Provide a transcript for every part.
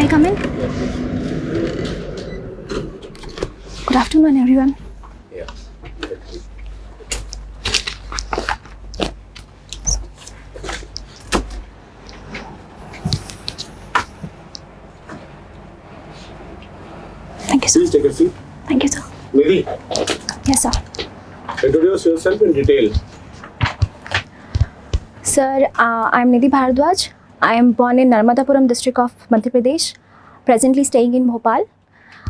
I come in? Good afternoon, everyone. Yeah. Thank you, sir. Please take a seat. Thank you, sir. Nidhi, Yes, sir. introduce yourself in detail. Sir, I'm Nidhi Bharadwaj. I am born in Narmadapuram district of Madhya Pradesh, presently staying in Bhopal.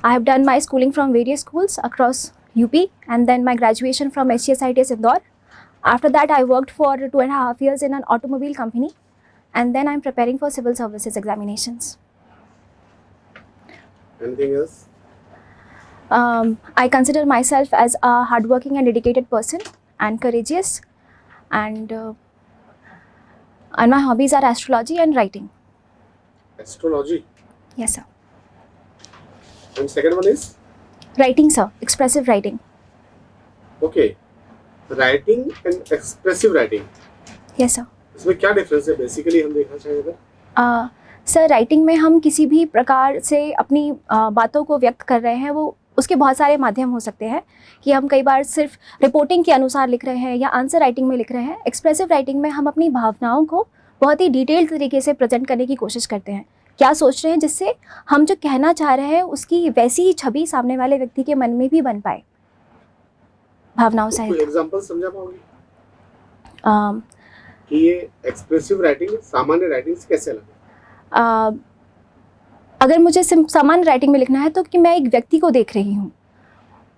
I have done my schooling from various schools across UP and then my graduation from HCSITS Indore. After that, I worked for 2.5 years in an automobile company and then I'm preparing for civil services examinations. Anything else? I consider myself as a hardworking and dedicated person and courageous, and my hobbies are astrology and writing. Astrology. Yes, sir. And second one is? Writing, sir. Expressive writing. Okay. Writing and expressive writing. Yes, sir. इसमें क्या difference है basically हम देखना चाहेंगे? Sir, writing में हम किसी भी प्रकार से अपनी बातों को व्यक्त कर रहे हैं, वो उसके बहुत सारे माध्यम हो सकते हैं कि हम कई बार सिर्फ रिपोर्टिंग के अनुसार लिख रहे हैं या आंसर राइटिंग में लिख रहे हैं। एक्सप्रेसिव राइटिंग में हम अपनी भावनाओं को बहुत ही डिटेल्ड तरीके से प्रेजेंट करने की कोशिश करते हैं, क्या सोच रहे हैं, जिससे हम जो कहना चाह रहे हैं उसकी वैसी ही छवि सामने वाले व्यक्ति के मन में भी बन पाए भावनाओं कोई सहित। एग्जांपल समझा पाओगे कि ये एक्सप्रेसिव राइटिंग सामान्य राइटिंग से कैसे अलग है? अगर मुझे सामान्य राइटिंग में लिखना है तो कि मैं एक व्यक्ति को देख रही हूँ,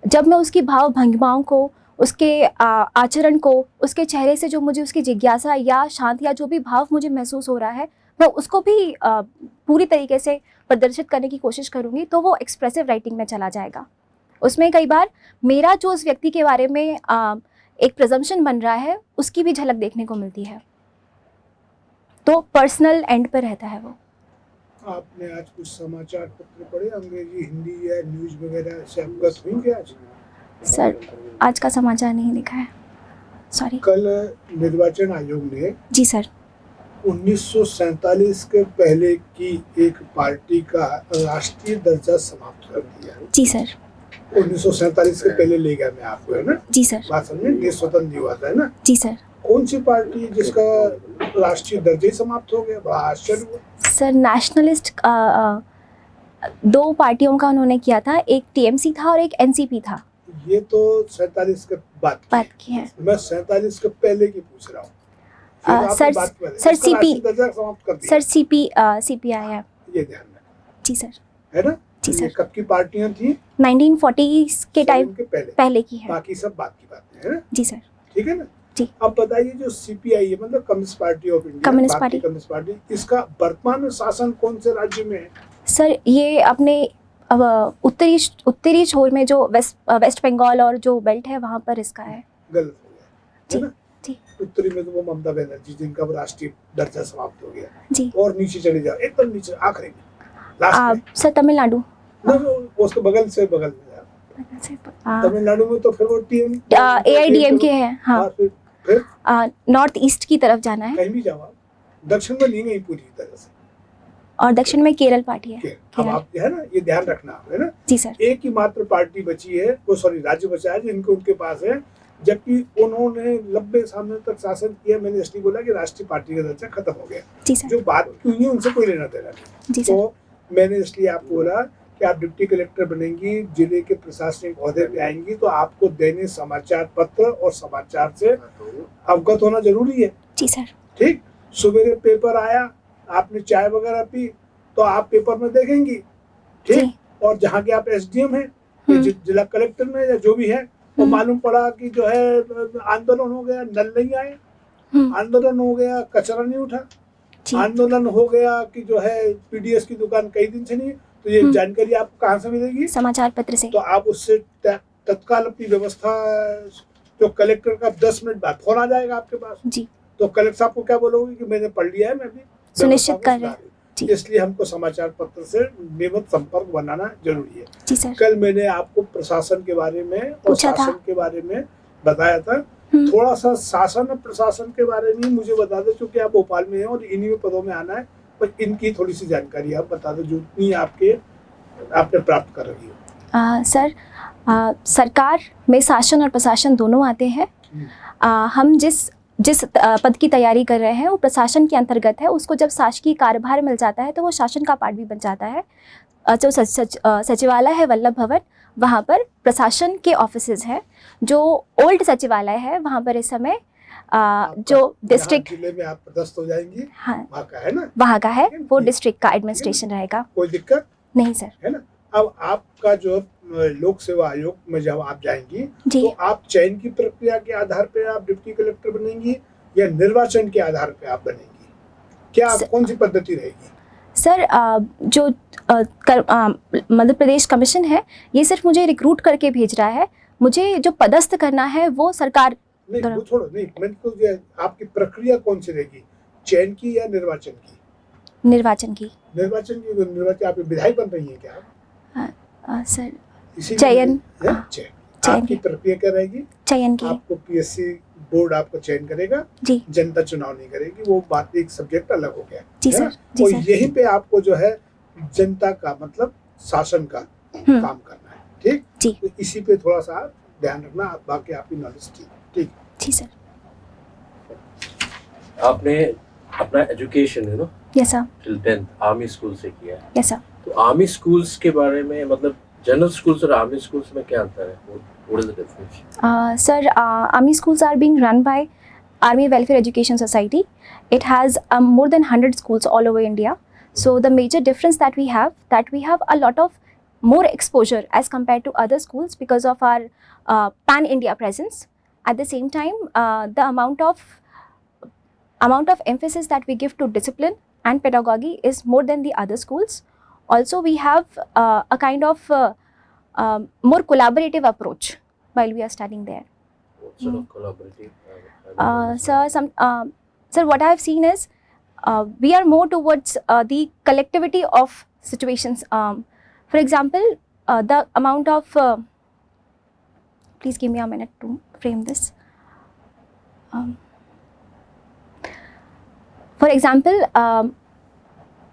जब मैं उसकी भाव भंगिमाओं को, उसके आचरण को, उसके चेहरे से जो मुझे उसकी जिज्ञासा या शांति या जो भी भाव मुझे महसूस हो रहा है, मैं उसको भी पूरी तरीके से प्रदर्शित करने की कोशिश करूँगी, तो वो एक्सप्रेसिव राइटिंग में चला जाएगा। उसमें कई बार मेरा जो उस व्यक्ति के बारे में एक प्रेजम्पशन बन रहा है उसकी भी झलक देखने को मिलती है, तो पर्सनल एंड पर रहता है वो। आपने आज कुछ समाचार पत्र पढ़े, अंग्रेजी, हिंदी या न्यूज वगैरह से अवगत हुई क्या आज? सर, आज का समाचार नहीं देखा है, सॉरी। कल निर्वाचन आयोग ने जी सर 1947 के पहले की एक पार्टी का राष्ट्रीय दर्जा समाप्त कर दिया। जी सर। 1947 के पहले ले गया मैं आपको, है ना? जी सर। बात समझे, देश स्वतंत्र हुआ था, है ना? जी सर। कौन सी पार्टी है जिसका राष्ट्रीय दर्जा ही समाप्त हो गया? बड़ा आश्चर्य हुआ। सर, नेशनलिस्ट दो पार्टियों का उन्होंने किया था, एक टीएमसी था और एक एनसीपी था। ये तो 47 के बाद की है। मैं 47 के पहले की पूछ रहा हूँ। सर सीपीआई है। ये ध्यान रखना। जी सर। है ना? जी सर। कब की पार्टियां थी? 1940 के टाइम के पहले की है। बाकी सब बात की बातें हैं, है ना? जी सर। ठीक है ना? जी। अब बताइए, जो सीपीआई है मतलब communist party of India, communist party, इसका वर्तमान में शासन कौन से राज्य में है? सर, ये अपने उत्तरी छोर में जो वेस्ट बंगाल और जो बेल्ट है वहाँ पर इसका है। गलत हो गया, है ना? जी। उत्तरी में तो वो ममता बनर्जी, जिनका राष्ट्रीय दर्जा समाप्त हो गया। जी। और नीचे चले जाओ, एकदम नीचे आखिरी में, लास्ट में। सर, तमिलनाडु। उसके बगल में तमिलनाडु में तो फिर वो AIDMK है। हाँ, फिर नॉर्थ ईस्ट की तरफ जाना है। कहीं भी जाओ, दक्षिण में नहीं गई पूरी तरह से, और दक्षिण में केरल पार्टी है। अब आप है ना, ये ध्यान रखना है ना? जी सर। एक ही मात्र पार्टी बची है, वो सॉरी राज्य बचा है जिनको उनके पास है, जबकि उन्होंने 90 साल तक शासन किया। मैंने इसलिए बोला कि राष्ट्रीय पार्टी का दर्जा खत्म हो गया। जी सर। जो बात की हुई है उनसे कोई लेना देना नहीं। जी सर। तो मैंने इसलिए आपको बोला कि आप डिप्टी कलेक्टर बनेंगी, जिले के प्रशासनिक ओहदे पे आएंगी, तो आपको दैनिक समाचार पत्र और समाचार से अवगत होना जरूरी है। जी सर। ठीक, सवेरे पेपर आया, आपने चाय वगैरह पी, तो आप पेपर में देखेंगी, ठीक, और जहाँ के आप SDM हैं, जिला कलेक्टर में या जो भी है, तो मालूम पड़ा कि जो है आंदोलन हो गया, नल नहीं आए, आंदोलन हो गया, कचरा नहीं उठा, आंदोलन हो गया कि जो है PDS की दुकान कई दिन से नहीं, तो ये जानकारी आपको कहाँ से मिलेगी? समाचार पत्र से। तो आप उससे तत्काल अपनी व्यवस्था, जो कलेक्टर का 10 मिनट बाद फोन आ जाएगा आपके पास जी, तो कलेक्टर साहब को क्या बोलोगे कि मैंने पढ़ लिया है, मैं भी सुनिश्चित कर रहे हैं। इसलिए हमको समाचार पत्र से नियमित संपर्क बनाना जरूरी है। जी सर। कल मैंने आपको प्रशासन के बारे में और शासन के बारे में बताया था, थोड़ा सा शासन और प्रशासन के बारे में मुझे बता दो, क्योंकि आप भोपाल में हैं और इन्हीं में पदों में आना है, पर इनकी थोड़ी सी जानकारी आप बता दो जो इतनी आपने प्राप्त कर रही हो। सर, सरकार में शासन और प्रशासन दोनों आते हैं। हम जिस पद की तैयारी कर रहे हैं वो प्रशासन के अंतर्गत है। उसको जब शासकीय कार्यभार मिल जाता है तो वो शासन का पार्ट भी बन जाता है। जो सचिवालय है वल्लभ भवन, वहाँ पर प्रशासन के ऑफिसेज हैं। जो ओल्ड सचिवालय है वहाँ पर इस समय जो डिस्ट्रिक्ट जिले में आप पदस्थ हो जाएंगी, हाँ, वहाँ का है ना, वहाँ का है, वो डिस्ट्रिक्ट का एडमिनिस्ट्रेशन रहेगा। कोई दिक्कत नहीं सर। है ना। अब आपका जो लोक सेवा आयोग में जब आप जाएंगी जी। तो आप चयन की प्रक्रिया के आधार पे आप डिप्टी कलेक्टर बनेंगी या निर्वाचन के आधार पे आप बनेंगी, क्या कौन सी पद्धति रहेगी? सर, जो मध्य प्रदेश कमीशन है ये सिर्फ मुझे रिक्रूट करके भेज रहा है। मुझे जो पदस्थ करना है वो सरकार नहीं, वो छोड़ो, नहीं मैंने तो आपकी प्रक्रिया कौन सी रहेगी, चयन की या निर्वाचन की? निर्वाचन की। निर्वाचन की, निर्वाचन आप विधायक बन रही है क्या आप? सर, चयन चयन आपकी प्रक्रिया क्या रहेगी? चयन की। आपको पीएससी बोर्ड आपको चयन करेगा जी। जनता चुनाव नहीं करेगी, वो बात एक सब्जेक्ट अलग हो गया जी है सर, ना? जी और सर। यहीं पे आपको जो है जनता का मतलब शासन का काम करना है, ठीक जी। तो इसी पे थोड़ा सा ध्यान रखना, बाकी आपकी नॉलेज ठीक। जी सर। आपने अपना एजुकेशन है ना yes sir. Till 10th army school से किया है, यस सर। तो आर्मी स्कूल्स के बारे में मतलब जनरल स्कूल्स और आर्मी स्कूल्स में क्या अंतर है? What is the difference? Sir, army schools are being run by Army Welfare Education Society. It has more than 100 schools all over India. So the major difference that we have a lot of more exposure as compared to other schools because of our pan-India presence. At the same time, the amount of emphasis that we give to discipline and pedagogy is more than the other schools. Also, we have a kind of more collaborative approach while we are studying there. What sort of collaborative? Sir, what I have seen is we are more towards the collectivity of situations. For example, the amount of please give me a minute to frame this. For example,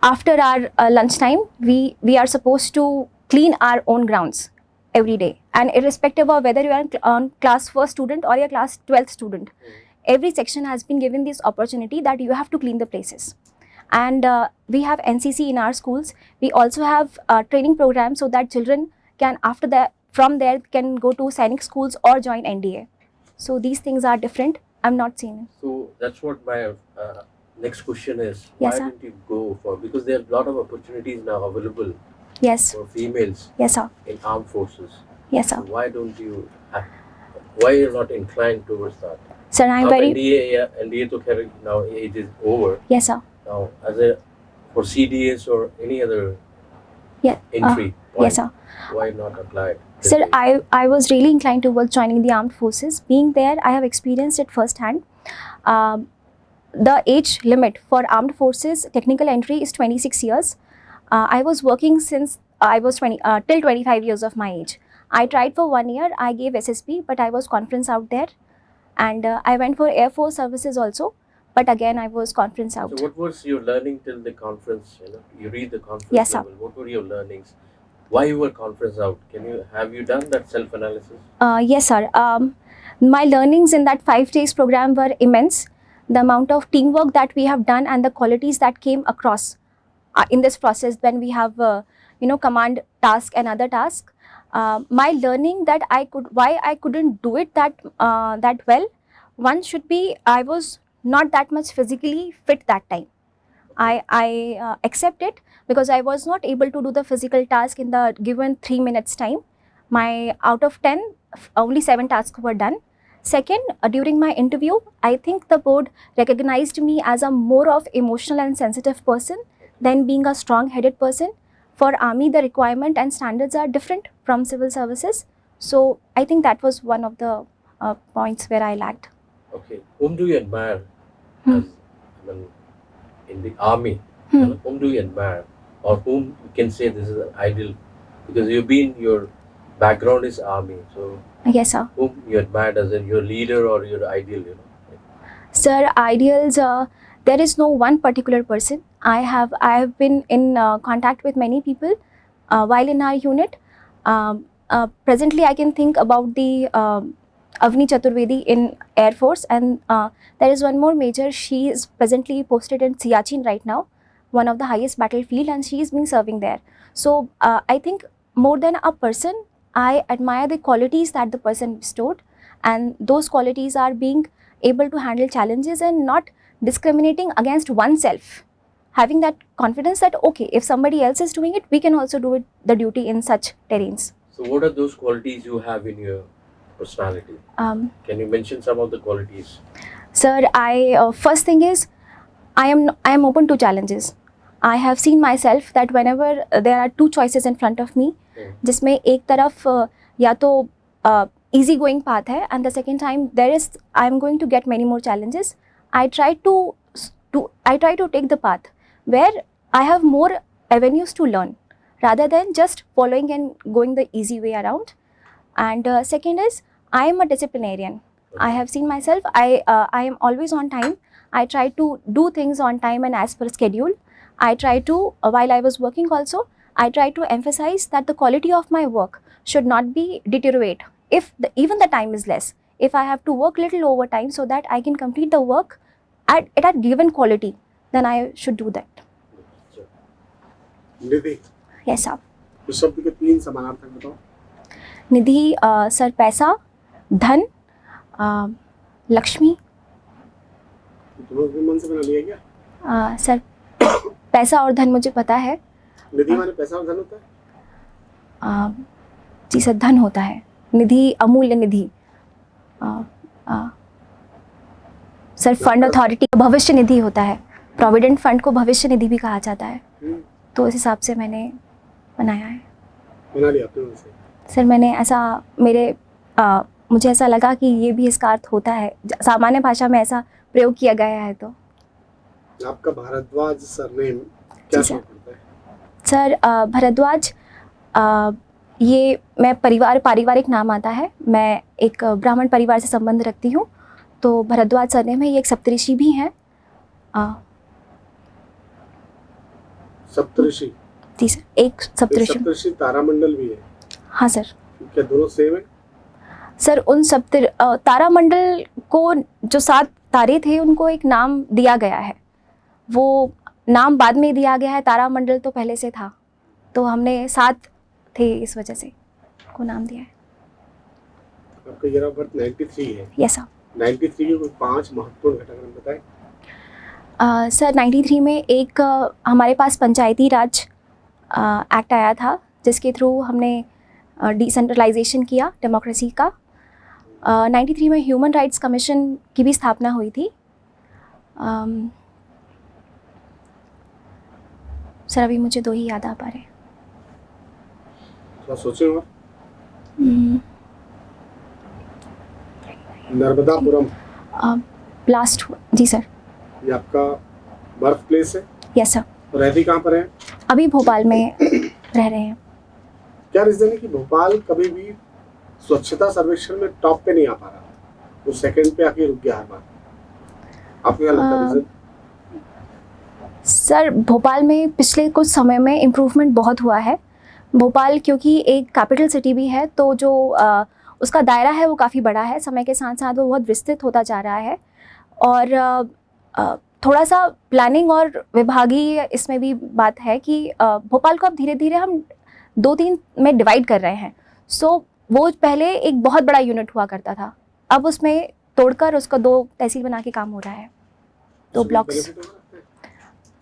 after our lunchtime, we are supposed to clean our own grounds every day, and irrespective of whether you are on class 1st student or a class 12th student, every section has been given this opportunity that you have to clean the places. And we have NCC in our schools. We also have training programs so that children can from there can go to Sainik schools or join NDA. So these things are different. I'm not seeing it. So that's what my next question is. Yes, Why sir. didn't you go for, because there are a lot of opportunities now available Yes. for females Yes, sir. in armed forces. Yes, sir. So why don't you why you're not inclined towards that? Sir, I'm very NDA to carry now, it is over. yes, sir. Now as a for CDS or any other Yeah. entry, Yes, sir. why not apply it? Sir, I was really inclined towards joining the armed forces. Being there, I have experienced it firsthand. The age limit for armed forces technical entry is 26 years. I was working since I was till 25 years of my age. I tried for 1 year. I gave SSB, but I was conference out there, and I went for Air Force services also. But again, I was conference out. So what was your learning till the conference? You read the conference Yes, sir. level. What were your learnings? Why you were conference out? Have you done that self-analysis? Yes, sir. My learnings in that 5 days program were immense. The amount of teamwork that we have done and the qualities that came across in this process when we have, command task and other task. My learning that why I couldn't do it that well. One should be I was not that much physically fit that time. I accept it because I was not able to do the physical task in the given 3 minutes time. Out of 10, only 7 tasks were done. Second, during my interview, I think the board recognized me as a more of emotional and sensitive person than being a strong-headed person. For Army, the requirement and standards are different from civil services. So I think that was one of the points where I lagged. Okay. Whom do you admire in the army? Whom do you admire, or whom you can say this is an ideal? Because your background is army, so Yes, sir. whom you admired as your leader or your ideal? Sir, ideals, there is no one particular person. I have been in contact with many people while in our unit. Presently, I can think about the Avni Chaturvedi in Air Force, and there is one more major. She is presently posted in Siachen right now, one of the highest battlefield, and she is been serving there. So I think more than a person, I admire the qualities that the person bestowed, and those qualities are being able to handle challenges and not discriminating against oneself, having that confidence that okay, if somebody else is doing it, we can also do it, the duty in such terrains. So what are those qualities you have in your personality? Can you mention some of the qualities? Sir, first thing is I am open to challenges. I have seen myself that whenever there are two choices in front of me, जिसमें एक तरफ या तो easy going path है, and the second time I am going to get many more challenges. I try to take the path where I have more avenues to learn rather than just following and going the easy way around. And second is I am a disciplinarian. I have seen myself, I am always on time. I try to do things on time and as per schedule. I try to, while I was working also, I try to emphasize that the quality of my work should not be deteriorate. If even the time is less, if I have to work little overtime so that I can complete the work at a given quality, then I should do that. Nidhi, Yes, sir. इस शब्द के 3 समानार्थक बताओ। निधि, sir, पैसा, धन, लक्ष्मी। तुम अपने मन से बना लिया क्या? सर, पैसा और धन मुझे पता है। निधि माने पैसा और धन होता है? जी सर, धन होता है। निधि अमूल्य निधि। सर, फंड अथॉरिटी भविष्य निधि होता है। प्रोविडेंट फंड को भविष्य निधि भी कहा जाता है, तो इस हिसाब से मैंने बनाया है। बना लिया आपने मन से? सर, मैंने ऐसा मुझे ऐसा लगा कि ये भी इसका अर्थ होता है, सामान्य भाषा में ऐसा प्रयोग किया गया है। तो आपका भारद्वाज सरनेम क्या करता है? सर, भारद्वाज ये मैं पारिवारिक नाम आता है। मैं एक ब्राह्मण परिवार से संबंध रखती हूँ, तो भारद्वाज सरनेम है। ये एक सप्तऋषि भी हैं। सप्तऋषि? जी सर, एक सप्तऋषि तारामंडल भी है? हाँ सर। क्या दोनों सेम है? सर, उन तारामंडल को जो 7 तारे थे उनको एक नाम दिया गया है। वो नाम बाद में दिया गया है, तारामंडल तो पहले से था, तो हमने 7 थे इस वजह से को नाम दिया है। आपका ईयर ऑफ बर्थ 93 है? Yes sir. 93 के कोई 5 महत्वपूर्ण घटनाक्रम बताएं। सर, 93 में एक हमारे पास पंचायती राज एक्ट आया था, जिसके थ्रू हमने डिसेंट्रलाइजेशन किया डेमोक्रेसी का। 93 में ह्यूमन राइट्स कमीशन की भी स्थापना हुई थी। सर, अभी मुझे 2 ही याद आ पा रहे हैं। तो सोचे हो? नर्मदापुरम लास्ट। जी सर। ये आपका बर्थ प्लेस है? Yes sir. तो रहती कहाँ पर है? अभी भोपाल में रह रहे हैं। क्या रीजन है कि भोपाल कभी भी स्वच्छता सर्वेक्षण में टॉप पे नहीं आ पा रहा, वो सेकंड पे आके रुक गया हर बार? आपको क्या लगता है रीजन? सर, भोपाल में पिछले कुछ समय में इम्प्रूवमेंट बहुत हुआ है। भोपाल क्योंकि एक कैपिटल सिटी भी है, तो जो उसका दायरा है वो काफ़ी बड़ा है। समय के साथ साथ वो बहुत विस्तृत होता जा रहा है, और थोड़ा सा प्लानिंग और विभागीय इसमें भी बात है कि भोपाल को अब धीरे धीरे हम 2-3 में डिवाइड कर रहे हैं। सो वो पहले एक बहुत बड़ा यूनिट हुआ करता था, अब उसमें तोड़कर उसका 2 तहसील बना के काम हो रहा है, 2 ब्लॉक्स।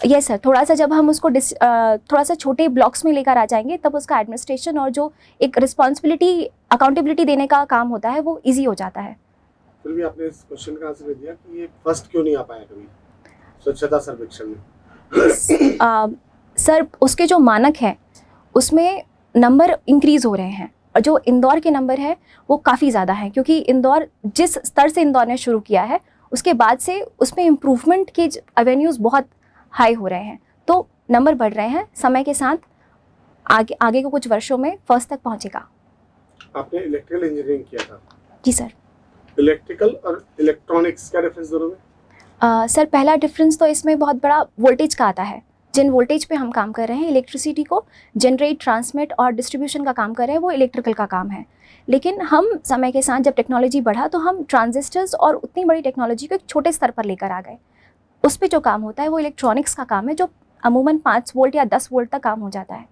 यस सर, थोड़ा सा जब हम उसको थोड़ा सा छोटे ब्लॉक्स में लेकर आ जाएंगे, तब उसका एडमिनिस्ट्रेशन और जो एक रिस्पॉन्सिबिलिटी, अकाउंटेबिलिटी देने का काम होता है, वो ईजी हो जाता है। फिर भी आपने इस क्वेश्चन का आंसर दिया कि ये फर्स्ट क्यों नहीं आ पाया कभी स्वच्छता सर्वेक्षण में? सर, उसके जो मानक हैं उसमें नंबर इंक्रीज़ हो रहे हैं, और जो इंदौर के नंबर है वो काफ़ी ज़्यादा है, क्योंकि इंदौर जिस स्तर से इंदौर ने शुरू किया है उसके बाद से उसमें इम्प्रूवमेंट के एवेन्यूज़ बहुत हाई हो रहे हैं, तो नंबर बढ़ रहे हैं। समय के साथ आगे को कुछ वर्षों में फर्स्ट तक पहुंचेगा। आपने इलेक्ट्रिकल इंजीनियरिंग किया था? जी सर। इलेक्ट्रिकल और इलेक्ट्रॉनिक्स क्या डिफरेंस दोनों में? सर, पहला डिफरेंस तो इसमें बहुत बड़ा वोल्टेज का आता है। जिन वोल्टेज पे हम काम कर रहे हैं, इलेक्ट्रिसिटी को जनरेट, ट्रांसमिट और डिस्ट्रीब्यूशन का काम कर रहे हैं, वो इलेक्ट्रिकल का काम है। लेकिन हम समय के साथ जब टेक्नोलॉजी बढ़ा तो हम ट्रांजिस्टर्स और उतनी बड़ी टेक्नोलॉजी को एक छोटे स्तर पर लेकर आ गए। उस पे जो काम होता है वो इलेक्ट्रॉनिक्स का काम है, जो अमूमन 5 वोल्ट या 10 वोल्ट तक काम हो जाता है,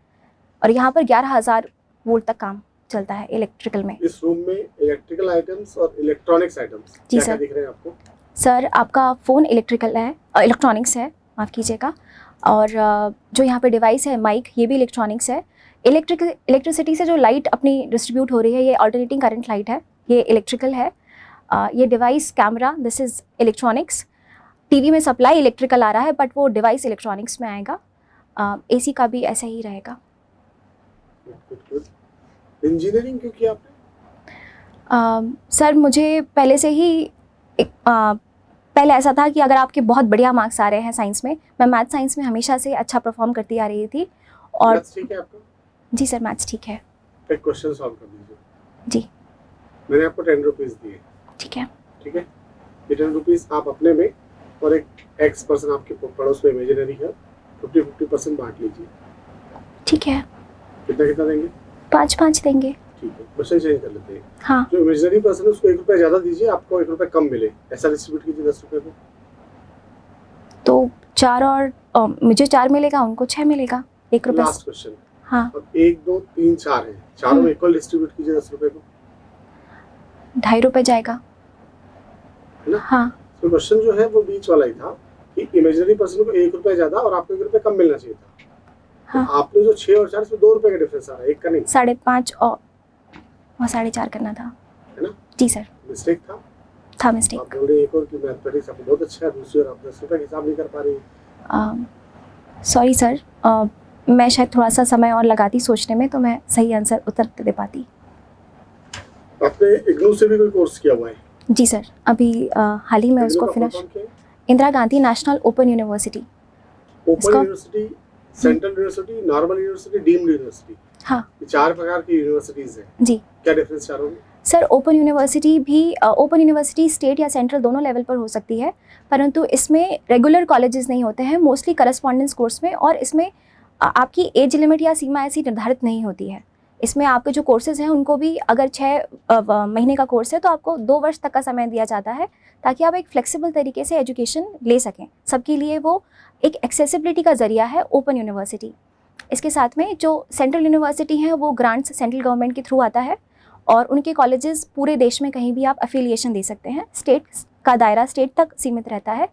और यहाँ पर 11,000 वोल्ट तक काम चलता है इलेक्ट्रिकल में। इस रूम में इलेक्ट्रिकल आइटम्स और इलेक्ट्रॉनिक्स आइटम्स जी क्या सर। दिख रहे हैं आपको? सर, आपका फ़ोन इलेक्ट्रिकल है, इलेक्ट्रॉनिक्स है, माफ़ कीजिएगा। और जो यहाँ पे डिवाइस है माइक, ये भी इलेक्ट्रॉनिक्स है। इलेक्ट्रिसिटी से जो लाइट अपनी डिस्ट्रीब्यूट हो रही है, ये अल्टरनेटिंग करंट लाइट है, ये इलेक्ट्रिकल है। ये device, camera, this is electronics. TV में सप्लाई इलेक्ट्रिकल आ रहा है, बट वो डिवाइस इलेक्ट्रॉनिक्स में आएगा। एसी का भी ऐसा ही रहेगा। इंजीनियरिंग क्यों किया आपने? सर, मुझे पहले से ही पहले ऐसा था कि अगर आपके बहुत बढ़िया मार्क्स आ रहे हैं साइंस में, मैं मैथ साइंस में हमेशा से अच्छा परफॉर्म करती आ रही थी। और मैथ्स ठीक है आपका? जी सर, मैथ्स ठीक है। एक क्वेश्चन सॉल्व कर दीजिए। जी मैंने आपको 10 रुपीज़ दिए, ठीक है। ठीक है? ये 10 रुपीज़ आप अपने में और एक एक्स पर्सन आपके पड़ोस में इमेजिनरी है, 50-50% बांट लीजिए। ठीक है। कितना कितना देंगे? 5-5 देंगे। ठीक है, क्वेश्चन चेंज कर लेते हैं। हाँ, जो इमेजिनरी पर्सन है उसको 1 रुपया ज़्यादा दीजिए, आपको 1 रुपया कम मिले, ऐसा डिस्ट्रीब्यूट कीजिए 10 रुपये को। तो 4 और मुझे 4 मिलेगा, उनको 6 मिलेगा, 1 रुपये। Last question. हाँ, अब 1, 2, 3, 4 है, चारों में इक्वल डिस्ट्रीब्यूट कीजिए 10 रुपये को, 2.5 रुपये जाएगा। है ना? हाँ, तो क्वेश्चन जो है वो बीच वाला ही था कि इमेजिनरी पर्सन को 1 रुपया ज़्यादा और आपको 1 रुपया कम मिलना चाहिए था। हाँ। तो आपने जो 6 और 4 इसमें 2 रुपये का डिफरेंस आ रहा है, एक का नहीं, 5.5 और 4.5 करना था। है ना? जी सर, मिस्टेक था। था मिस्टेक। आप बोल रहे एक और कि मैथमेटिक्स आपको बहुत अच्छा है, दूसरी और आप 10 रुपये का हिसाब नहीं कर पा रही। सॉरी सर, मैं शायद थोड़ा सा समय और लगाती सोचने में, तो मैं सही आंसर उत्तर दे पाती। आपने इग्नू से भी कोई कोर्स किया हुआ है? जी सर, अभी हाल ही में उसको finish. Indira Gandhi national open university. Open इसका- university, central university, normal university, deemed university, हाँ ये 4 प्रकार की यूनिवर्सिटीज हैं। जी क्या डिफरेंस चारों में? सर, ओपन यूनिवर्सिटी स्टेट या सेंट्रल दोनों लेवल पर हो सकती है, परंतु इसमें रेगुलर कॉलेजेस नहीं होते हैं, मोस्टली करस्पॉन्डेंस कोर्स में। और इसमें आपकी एज लिमिट या सीमा ऐसी निर्धारित नहीं होती है। इसमें आपके जो कोर्सेज हैं उनको भी, अगर 6 महीने का कोर्स है तो आपको 2 वर्ष तक का समय दिया जाता है, ताकि आप एक फ्लेक्सिबल तरीके से एजुकेशन ले सकें। सबके लिए वो एक एक्सेसिबिलिटी का ज़रिया है ओपन यूनिवर्सिटी। इसके साथ में जो सेंट्रल यूनिवर्सिटी हैं वो ग्रांट्स सेंट्रल गवर्नमेंट के थ्रू आता है, और उनके कॉलेजेस पूरे देश में कहीं भी आप अफिलिएशन दे सकते हैं। स्टेट का दायरा स्टेट तक सीमित रहता है।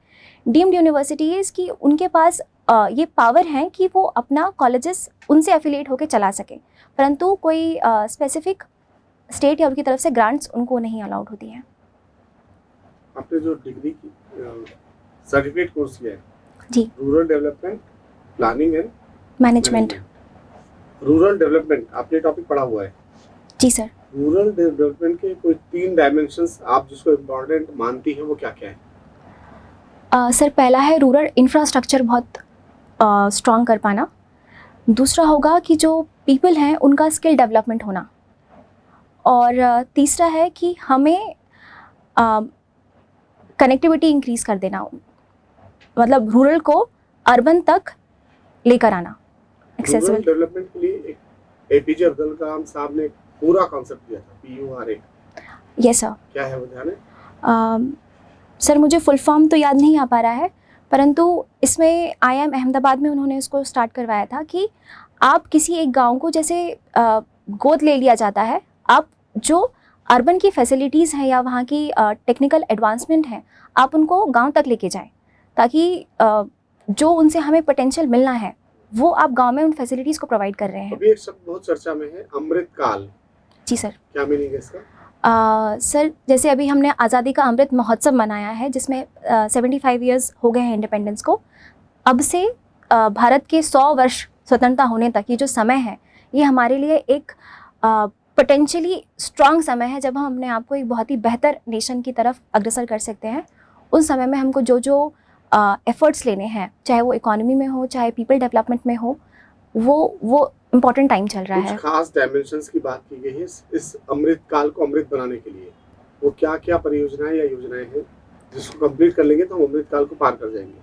डीम्ड यूनिवर्सिटीज़ की उनके पास ये पावर है कि वो अपना कॉलेजेस उनसे एफिलिएट होकर चला सकें, परंतु कोई स्पेसिफिक स्टेट या उनकी तरफ से ग्रांट्स उनको नहीं अलाउड होती हैं। आपने जो डिग्री की सर्टिफिकेट कोर्स किया है, जी, rural development planning and management. Rural development आपने टॉपिक पढ़ा हुआ है। जी सर। रूरल डेवलपमेंट के कोई 3 डायमेंशंस आप जिसको इम्पोर्टेंट मानती हैं, वो क्या क्या है? सर, पहला है रूरल इंफ्रास्ट्रक्चर बहुत स्ट्रॉन्ग कर पाना। दूसरा होगा कि जो पीपल हैं उनका स्किल डेवलपमेंट होना। और तीसरा है कि हमें कनेक्टिविटी इंक्रीज़ कर देना, मतलब रूरल को अर्बन तक लेकर आना, रूरल एक्सेसिबल। डेवलपमेंट के लिए एक एपीजे अब्दुल कलाम साहब ने पूरा कॉन्सेप्ट दिया था, PURA। Yes sir. क्या है वो, ध्यान है? सर, मुझे फुल फॉर्म तो याद नहीं आ पा रहा है, परंतु इसमें IIM अहमदाबाद में उन्होंने इसको स्टार्ट करवाया था कि आप किसी एक गांव को जैसे गोद ले लिया जाता है, आप जो अर्बन की फैसिलिटीज़ हैं या वहाँ की टेक्निकल एडवांसमेंट है, आप उनको गांव तक लेके जाएं, ताकि जो उनसे हमें पोटेंशियल मिलना है वो आप गांव में उन फैसिलिटीज़ को प्रोवाइड कर रहे हैं। अभी एक शब्द बहुत चर्चा में है, अमृतकाल। जी सर। क्या मीनिंग है इसका? सर, जैसे अभी हमने आज़ादी का अमृत महोत्सव मनाया है, जिसमें 75 इयर्स हो गए हैं इंडिपेंडेंस को। अब से भारत के 100 वर्ष स्वतंत्रता होने तक ये जो समय है, ये हमारे लिए एक पोटेंशियली स्ट्रॉन्ग समय है, जब हम अपने आप को एक बहुत ही बेहतर नेशन की तरफ अग्रसर कर सकते हैं। उस समय में हमको जो जो एफर्ट्स लेने हैं, चाहे वो इकोनॉमी में हो, चाहे पीपल डेवलपमेंट में हो, वो इम्पॉर्टेंट टाइम चल रहा है। कुछ खास डायमेंशंस की बात की गई है इस अमृत काल को अमृत बनाने के लिए। वो क्या क्या परियोजनाएं या योजनाएं हैं जिसको कंप्लीट कर लेंगे तो हम अमृत काल को पार कर जाएंगे?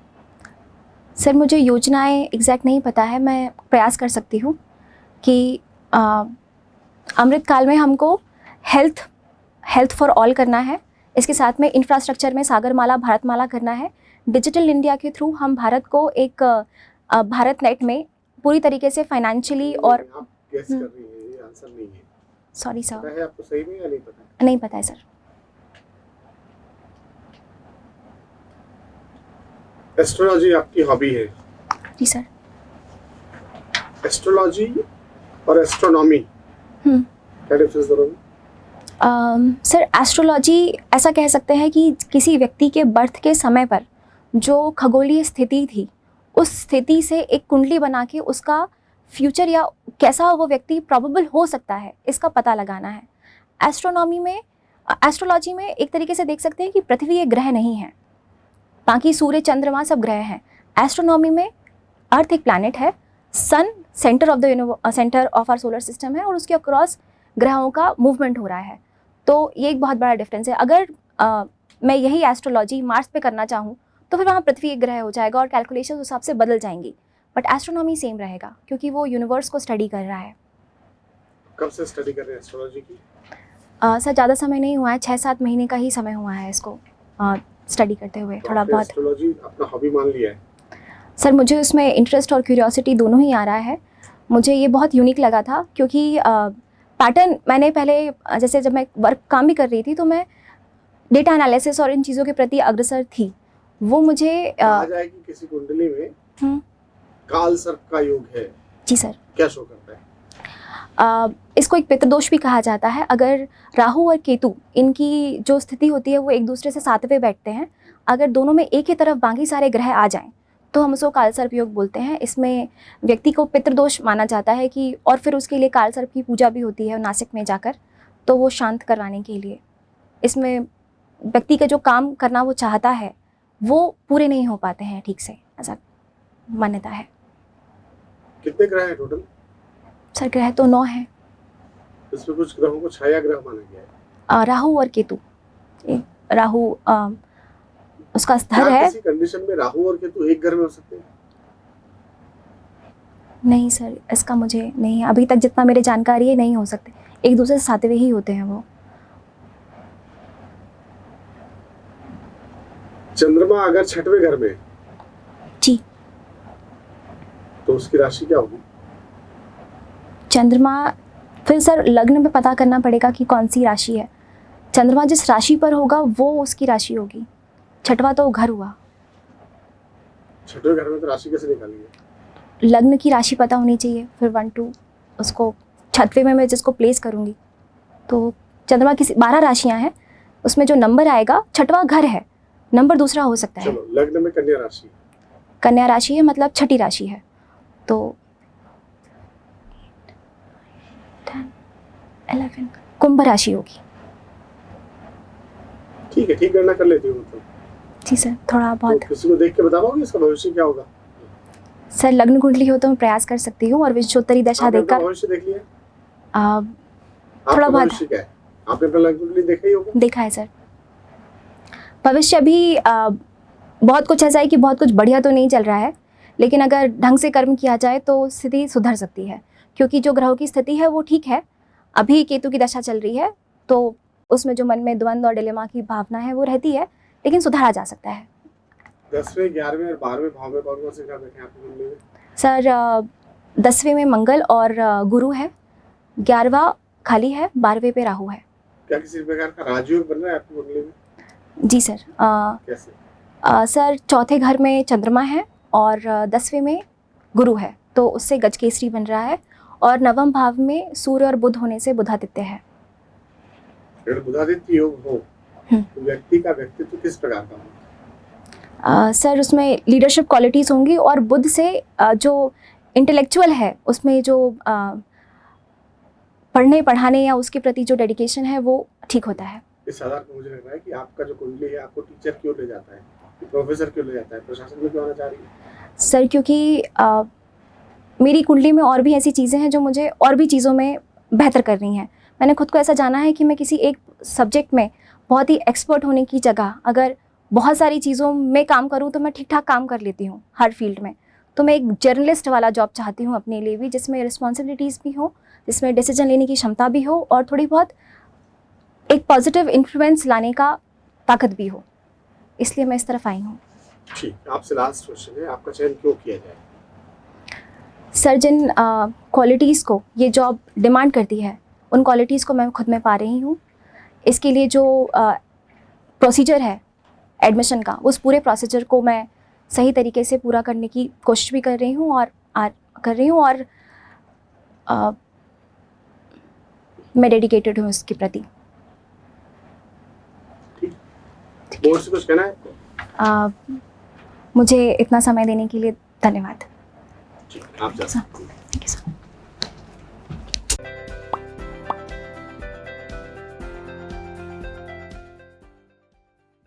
सर मुझे योजनाएं एग्जैक्ट नहीं पता है, मैं प्रयास कर सकती हूँ कि अमृतकाल में हमको हेल्थ फॉर ऑल करना है, इसके साथ में इंफ्रास्ट्रक्चर में सागरमाला भारतमाला करना है। डिजिटल इंडिया के थ्रू हम भारत को एक भारत नेट में पूरी तरीके से फाइनेंशियली और आप गेस कर रही हैं, ये आंसर नहीं है। सॉरी पता सर, है आपको सही में या नहीं पता? नहीं पता है सर। एस्ट्रोलॉजी आपकी हॉबी है। जी सर। एस्ट्रोलॉजी और एस्ट्रोनॉमी क्या डिफरेंस दोनों में? सर एस्ट्रोलॉजी ऐसा कह सकते हैं कि किसी व्यक्ति के बर्थ के समय पर जो खगोलीय स्थिति थी, उस स्थिति से एक कुंडली बना के उसका फ्यूचर या कैसा वो व्यक्ति प्रोबेबल हो सकता है, इसका पता लगाना है। एस्ट्रोलॉजी में एक तरीके से देख सकते हैं कि पृथ्वी एक ग्रह नहीं है, बाकी सूर्य चंद्रमा सब ग्रह हैं। एस्ट्रोनॉमी में अर्थ एक प्लैनेट है, sun centre of our solar system है और उसके अक्रॉस ग्रहों का मूवमेंट हो रहा है। तो ये एक बहुत बड़ा डिफरेंस है। अगर मैं यही एस्ट्रोलॉजी मार्स पे करना चाहूँ तो फिर वहाँ पृथ्वी एक ग्रह हो जाएगा और कैलकुलेशन उस हिसाब से बदल जाएंगी, बट एस्ट्रोनॉमी सेम रहेगा क्योंकि वो यूनिवर्स को स्टडी कर रहा है। कब से स्टडी कर रहे हैं एस्ट्रोलॉजी की? सर ज़्यादा समय नहीं हुआ है, 6-7 महीने का ही समय हुआ है इसको स्टडी करते हुए, तो थोड़ा आपने बहुत। एस्ट्रोलॉजी अपना हॉबी मान लिया है? सर मुझे उसमें इंटरेस्ट और क्यूरियोसिटी दोनों ही आ रहा है। मुझे ये बहुत यूनिक लगा था क्योंकि पैटर्न मैंने पहले जैसे जब मैं काम भी कर रही थी तो मैं डेटा एनालिसिस और इन चीज़ों के प्रति अग्रसर थी। वो मुझे कहा जाए कि किसी कुंडली में काल सर्प का योग है। जी सर। क्या शो करता है? इसको एक पितृदोष भी कहा जाता है। अगर राहु और केतु इनकी जो स्थिति होती है वो एक दूसरे से सातवें बैठते हैं, अगर दोनों में एक ही तरफ बाकी सारे ग्रह आ जाएं तो हम उसको कालसर्प योग बोलते हैं। इसमें व्यक्ति को पितृदोष माना जाता है कि, और फिर उसके लिए कालसर्प की पूजा भी होती है नासिक में जाकर, तो वो शांत करवाने के लिए। इसमें व्यक्ति का जो काम करना वो चाहता है वो पूरे नहीं हो पाते हैं ठीक से, ऐसा मान्यता है। कितने ग्रह हैं टोटल? सर ग्रह तो 9 हैं। इसमें कुछ ग्रहों को छाया ग्रह माना गया है। राहु और केतु। राहु उसका स्तर क्या है। किसी कंडीशन में राहु और केतु एक घर में हो सकते हैं? नहीं सर, इसका मुझे नहीं, अभी तक जितना मेरे जानकारी है नहीं हो सकते, एक दूसरे से सातवें ही होते हैं वो। चंद्रमा अगर छठवें घर में जी, तो उसकी राशि क्या होगी? चंद्रमा फिर सर लग्न में पता करना पड़ेगा कि कौन सी राशि है। चंद्रमा जिस राशि पर होगा वो उसकी राशि होगी। छठवा तो घर हुआ। छठवें घर में तो राशि कैसे निकालेंगे? लग्न की राशि पता होनी चाहिए, फिर 1-2 उसको छठवें में मैं जिसको प्लेस करूँगी तो चंद्रमा की 12 राशियाँ हैं, उसमें जो नंबर आएगा छठवा घर है, नंबर दूसरा हो सकता है। चलो लग्न में कन्या राशि। कन्या राशि है मतलब छठी राशि है, तो 10, 11 कुंभ राशि होगी। ठीक है, ठीक गणना कर लेती हूँ तो। जी सर, थोड़ा बहुत। तो किसी को देख के बता पाओगे इसका भविष्य क्या होगा? सर लग्न कुंडली हो तो मैं प्रयास कर सकती हूँ और विश्वोत्तरी दशा आपने अपना देखकर भविष्य देख लिया? थोड़ा आपका बहुत भविष्य क्या है? आपने अपना लग्न कुंडली देखा ही होगा। देखा है सर। भविष्य अभी बहुत कुछ ऐसा है कि बहुत कुछ बढ़िया तो नहीं चल रहा है, लेकिन अगर ढंग से कर्म किया जाए तो स्थिति सुधर सकती है, क्योंकि जो ग्रहों की स्थिति है वो ठीक है। अभी केतु की दशा चल रही है तो उसमें जो मन में द्वंद्व और डिलेमा की भावना है वो रहती है, लेकिन सुधारा जा सकता है। 10वें 11वें और 12वें भाव में कौन कौन से ग्रह देखे आपकी कुंडली में? सर 10वें में मंगल और गुरु है, 11वां खाली है, 12वें पे राहु है। क्या किसी प्रकार का राजयोग बन रहा है आपकी कुंडली में? जी सर। कैसे? सर चौथे घर में चंद्रमा है और 10वें में गुरु है, तो उससे गजकेसरी बन रहा है, और 9वें भाव में सूर्य और बुध होने से बुधादित्य है। अगर बुधादित्य योग हो तो व्यक्ति का व्यक्तित्व किस प्रकार का होगा? सर उसमें लीडरशिप क्वालिटीज़ होंगी और बुध से जो इंटेलेक्चुअल है उसमें जो पढ़ने पढ़ाने या उसके प्रति जो डेडिकेशन है वो ठीक होता है। इस आधार पर मुझे लग रहा है कि आपका जो कुंडली है आपको टीचर क्यों ले जाता है, प्रोफेसर क्यों ले जाता है, प्रशासन में क्यों आना चाह रही है? सर क्योंकि मेरी कुंडली में और भी ऐसी चीज़ें हैं जो मुझे और भी चीज़ों में बेहतर करनी है। मैंने खुद को ऐसा जाना है कि मैं किसी एक सब्जेक्ट में बहुत ही एक्सपर्ट होने की जगह अगर बहुत सारी चीज़ों में काम करूँ तो मैं ठीक ठाक काम कर लेती हूँ हर फील्ड में। तो मैं एक जर्नलिस्ट वाला जॉब चाहती हूँ अपने लिए भी, जिसमें रिस्पॉन्सिबिलिटीज़ भी हो, जिसमें डिसीजन लेने की क्षमता भी हो और थोड़ी बहुत एक पॉजिटिव इन्फ्लुएंस लाने का ताकत भी हो। इसलिए मैं इस तरफ आई हूँ। ठीक, आपसे लास्ट क्वेश्चन है, आपका चयन क्यों किया जाए? सर, जिन क्वालिटीज़ को ये जॉब डिमांड करती है, उन क्वालिटीज़ को मैं खुद में पा रही हूँ। इसके लिए जो प्रोसीजर है एडमिशन का, उस पूरे प्रोसीजर को मैं सही तरीके से पूरा करने की कोशिश भी कर रही हूँ और मैं डेडिकेटेड हूँ इसके प्रति। बोर्ड से कुछ कहना है आपको? मुझे इतना समय देने के लिए धन्यवाद। ठीक, आप जा सकते हैं।